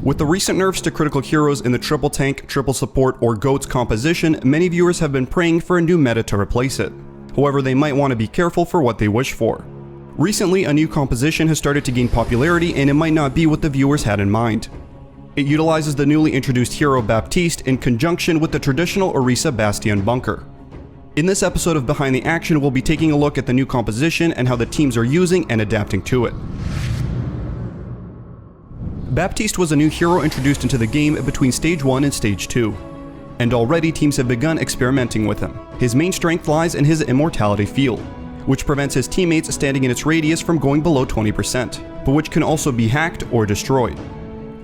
With the recent nerfs to critical heroes in the triple tank, triple support, or GOATS composition, many viewers have been praying for a new meta to replace it. However, they might want to be careful for what they wish for. Recently, a new composition has started to gain popularity, and it might not be what the viewers had in mind. It utilizes the newly introduced hero Baptiste in conjunction with the traditional Orisa Bastion Bunker. In this episode of Behind the Action, we'll be taking a look at the new composition and how the teams are using and adapting to it. Baptiste was a new hero introduced into the game between Stage 1 and Stage 2, and already teams have begun experimenting with him. His main strength lies in his immortality field, which prevents his teammates standing in its radius from going below 20%, but which can also be hacked or destroyed.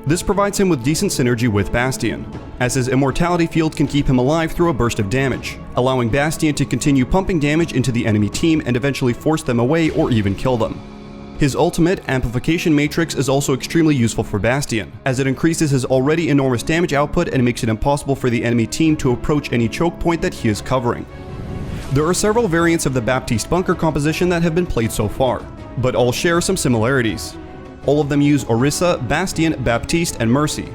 This provides him with decent synergy with Bastion, as his immortality field can keep him alive through a burst of damage, allowing Bastion to continue pumping damage into the enemy team and eventually force them away or even kill them. His ultimate, Amplification Matrix, is also extremely useful for Bastion, as it increases his already enormous damage output and makes it impossible for the enemy team to approach any choke point that he is covering. There are several variants of the Baptiste Bunker composition that have been played so far, but all share some similarities. All of them use Orisa, Bastion, Baptiste, and Mercy.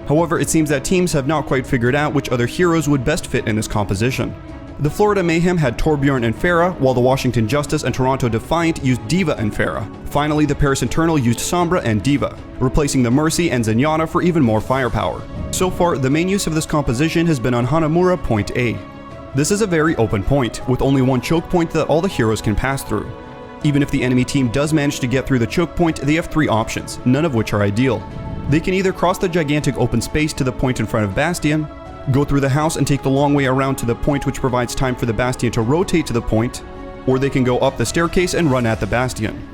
However, it seems that teams have not quite figured out which other heroes would best fit in this composition. The Florida Mayhem had Torbjorn and Pharah, while the Washington Justice and Toronto Defiant used D.Va and Pharah. Finally, the Paris Eternal used Sombra and D.Va, replacing the Mercy and Zenyatta for even more firepower. So far, the main use of this composition has been on Hanamura Point A. This is a very open point, with only one choke point that all the heroes can pass through. Even if the enemy team does manage to get through the choke point, they have three options, none of which are ideal. They can either cross the gigantic open space to the point in front of Bastion, go through the house and take the long way around to the point, which provides time for the Bastion to rotate to the point, or they can go up the staircase and run at the Bastion.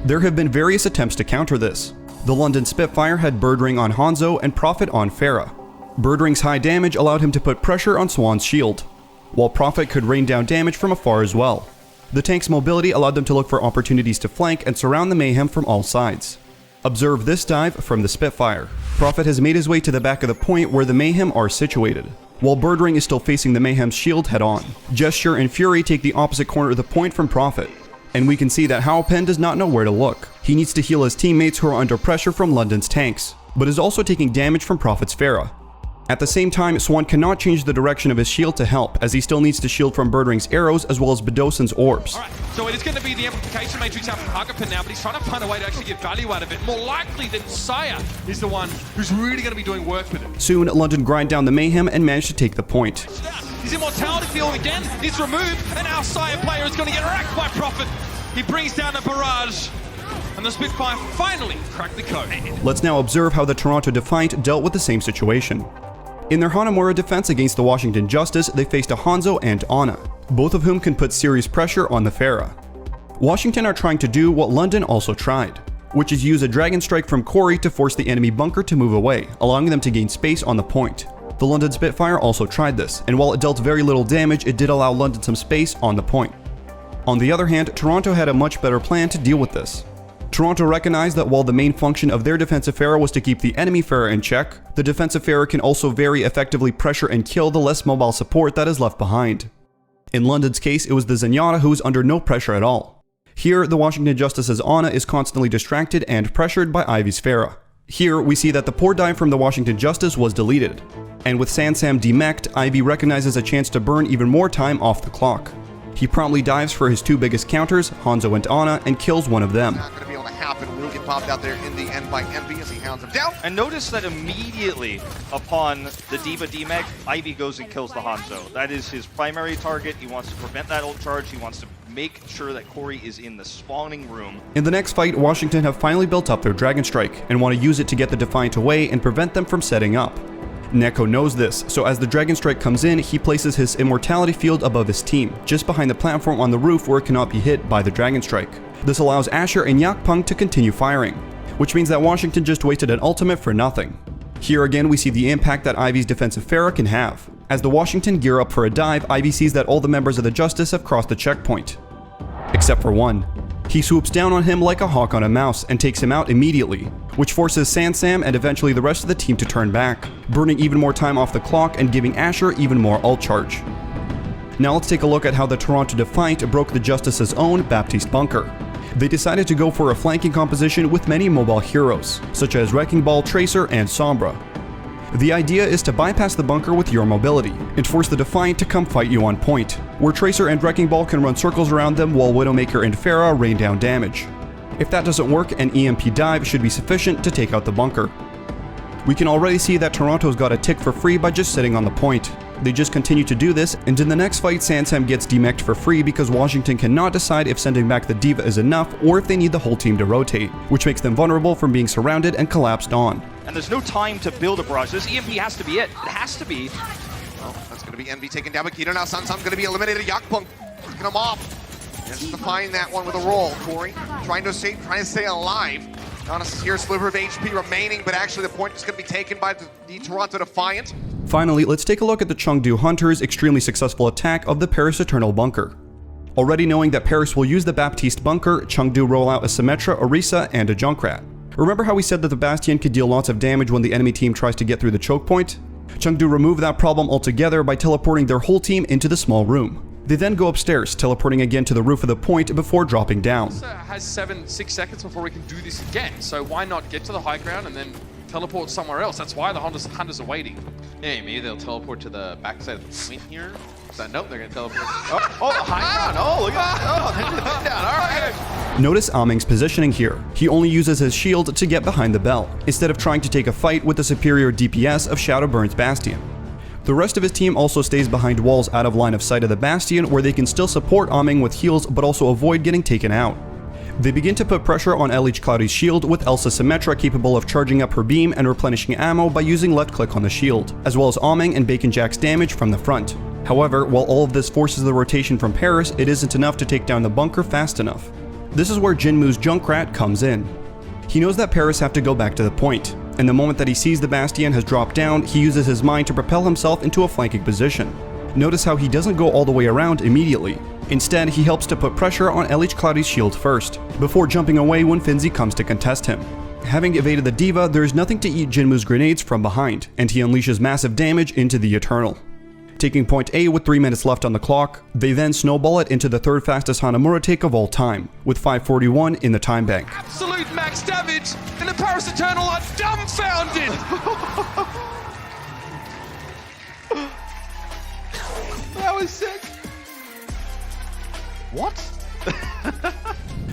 There have been various attempts to counter this. The London Spitfire had Birdring on Hanzo and Prophet on Pharah. Birdring's high damage allowed him to put pressure on Swan's shield, while Prophet could rain down damage from afar as well. The tank's mobility allowed them to look for opportunities to flank and surround the Mayhem from all sides. Observe this dive from the Spitfire. Prophet has made his way to the back of the point where the Mayhem are situated, while Birdring is still facing the Mayhem's shield head-on. Gesture and Fury take the opposite corner of the point from Prophet, and we can see that Howpen does not know where to look. He needs to heal his teammates who are under pressure from London's tanks, but is also taking damage from Prophet's Pharah. At the same time, Swan cannot change the direction of his shield to help, as he still needs to shield from Birdring's arrows as well as Bedosen's orbs. Alright, so it is going to be the Amplification Matrix out from Hagapen now, but he's trying to find a way to actually get value out of it. More likely than Saya is the one who's really going to be doing work with it. Soon, London grind down the Mayhem and manage to take the point. His immortality field again is removed, and our Saya player is going to get racked by Prophet. He brings down a barrage, and the Spitfire finally cracked the code. Let's now observe how the Toronto Defiant dealt with the same situation. In their Hanamura defense against the Washington Justice, they faced a Hanzo and Ana, both of whom can put serious pressure on the Pharah. Washington are trying to do what London also tried, which is use a Dragon Strike from Corey to force the enemy bunker to move away, allowing them to gain space on the point. The London Spitfire also tried this, and while it dealt very little damage, it did allow London some space on the point. On the other hand, Toronto had a much better plan to deal with this. Toronto recognized that while the main function of their defensive Pharah was to keep the enemy Pharah in check, the defensive Pharah can also very effectively pressure and kill the less mobile support that is left behind. In London's case, it was the Zenyatta who was under no pressure at all. Here, the Washington Justice's Ana is constantly distracted and pressured by Ivy's Pharah. Here, we see that the poor dive from the Washington Justice was deleted, and with Sansam demeched, Ivy recognizes a chance to burn even more time off the clock. He promptly dives for his two biggest counters, Hanzo and Ana, and kills one of them. Happen will get popped out there in the end by Envy as he hounds him down. And notice that immediately upon the D.Va demech, Ivy goes and kills the Hanzo. That is his primary target. He wants to prevent that ult charge. He wants to make sure that Corey is in the spawning room. In the next fight, Washington have finally built up their Dragon Strike and want to use it to get the Defiant away and prevent them from setting up. Neko knows this, so as the Dragon Strike comes in, he places his immortality field above his team, just behind the platform on the roof where it cannot be hit by the Dragon Strike. This allows Asher and Yakpung to continue firing, which means that Washington just wasted an ultimate for nothing. Here again we see the impact that Ivy's defensive Pharah can have. As the Washington gear up for a dive, Ivy sees that all the members of the Justice have crossed the checkpoint, except for one. He swoops down on him like a hawk on a mouse and takes him out immediately, which forces Sansam and eventually the rest of the team to turn back, burning even more time off the clock and giving Asher even more ult charge. Now let's take a look at how the Toronto Defiant broke the Justice's own Baptiste Bunker. They decided to go for a flanking composition with many mobile heroes, such as Wrecking Ball, Tracer, and Sombra. The idea is to bypass the bunker with your mobility, and force the Defiant to come fight you on point, where Tracer and Wrecking Ball can run circles around them while Widowmaker and Pharah rain down damage. If that doesn't work, an EMP dive should be sufficient to take out the bunker. We can already see that Toronto's got a tick for free by just sitting on the point. They just continue to do this, and in the next fight Sansam gets demeched for free because Washington cannot decide if sending back the D.Va is enough or if they need the whole team to rotate, which makes them vulnerable from being surrounded and collapsed on. And there's no time to build a barrage. This EMP has to be it. It has to be. Well, that's going to be Envy taken down by Keto. Now Sansam going to be eliminated. Yakpung picking him off. Just to find that one with a roll. Corey trying to stay alive. Not a severe sliver of HP remaining, but actually the point is going to be taken by the Toronto Defiant. Finally, let's take a look at the Chengdu Hunters' extremely successful attack of the Paris Eternal Bunker. Already knowing that Paris will use the Baptiste Bunker, Chengdu roll out a Symmetra, Orisa, and a Junkrat. Remember how we said that the Bastion could deal lots of damage when the enemy team tries to get through the choke point? Chengdu remove that problem altogether by teleporting their whole team into the small room. They then go upstairs, teleporting again to the roof of the point before dropping down. Has 6 seconds before we can do this again, so why not get to the high ground and then teleport somewhere else? That's why the Hunters are waiting. Yeah, maybe they'll teleport to the backside of the point here. So, nope, they're gonna teleport. Oh, the high ground! Oh, look at that! Oh, down. All right. Notice Aming's positioning here. He only uses his shield to get behind the bell, instead of trying to take a fight with the superior DPS of Shadowburn's Bastion. The rest of his team also stays behind walls out of line of sight of the Bastion, where they can still support Aming with heals but also avoid getting taken out. They begin to put pressure on LH Cloudy's shield with Elsa Symmetra capable of charging up her beam and replenishing ammo by using left click on the shield, as well as Aming and Bacon Jack's damage from the front. However, while all of this forces the rotation from Paris, it isn't enough to take down the bunker fast enough. This is where Jinmu's Junkrat comes in. He knows that Paris have to go back to the point, and the moment that he sees the Bastion has dropped down, he uses his mind to propel himself into a flanking position. Notice how he doesn't go all the way around immediately. Instead, he helps to put pressure on LH Cloudy's shield first, before jumping away when Finzi comes to contest him. Having evaded the D.Va, there is nothing to eat Jinmu's grenades from behind, and he unleashes massive damage into the Eternal. Taking point A with 3 minutes left on the clock, they then snowball it into the third fastest Hanamura take of all time, with 5:41 in the time bank. Absolute max damage, and the Paris Eternal are dumbfounded! That was sick. What?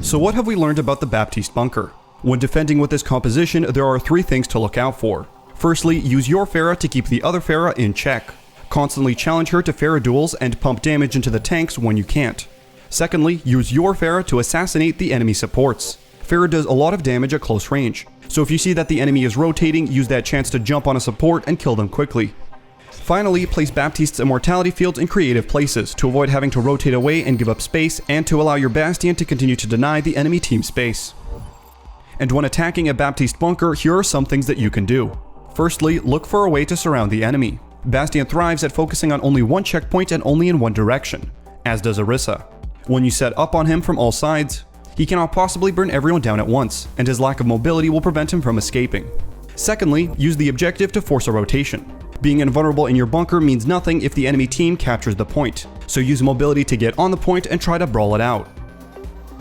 So what have we learned about the Baptiste Bunker? When defending with this composition, there are 3 things to look out for. Firstly, use your Pharah to keep the other Pharah in check. Constantly challenge her to Pharah duels and pump damage into the tanks when you can't. Secondly, use your Pharah to assassinate the enemy supports. Pharah does a lot of damage at close range, so if you see that the enemy is rotating, use that chance to jump on a support and kill them quickly. Finally, place Baptiste's immortality fields in creative places to avoid having to rotate away and give up space, and to allow your Bastion to continue to deny the enemy team space. And when attacking a Baptiste bunker, here are some things that you can do. Firstly, look for a way to surround the enemy. Bastion thrives at focusing on only one checkpoint and only in one direction, as does Orisa. When you set up on him from all sides, he cannot possibly burn everyone down at once, and his lack of mobility will prevent him from escaping. Secondly, use the objective to force a rotation. Being invulnerable in your bunker means nothing if the enemy team captures the point, so use mobility to get on the point and try to brawl it out.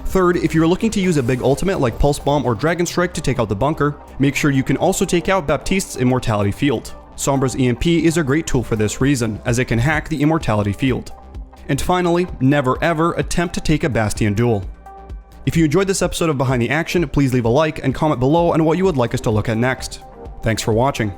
Third, if you're looking to use a big ultimate like Pulse Bomb or Dragon Strike to take out the bunker, make sure you can also take out Baptiste's immortality field. Sombra's EMP is a great tool for this reason, as it can hack the immortality field. And finally, never ever attempt to take a Bastion duel. If you enjoyed this episode of Behind the Action, please leave a like and comment below on what you would like us to look at next. Thanks for watching.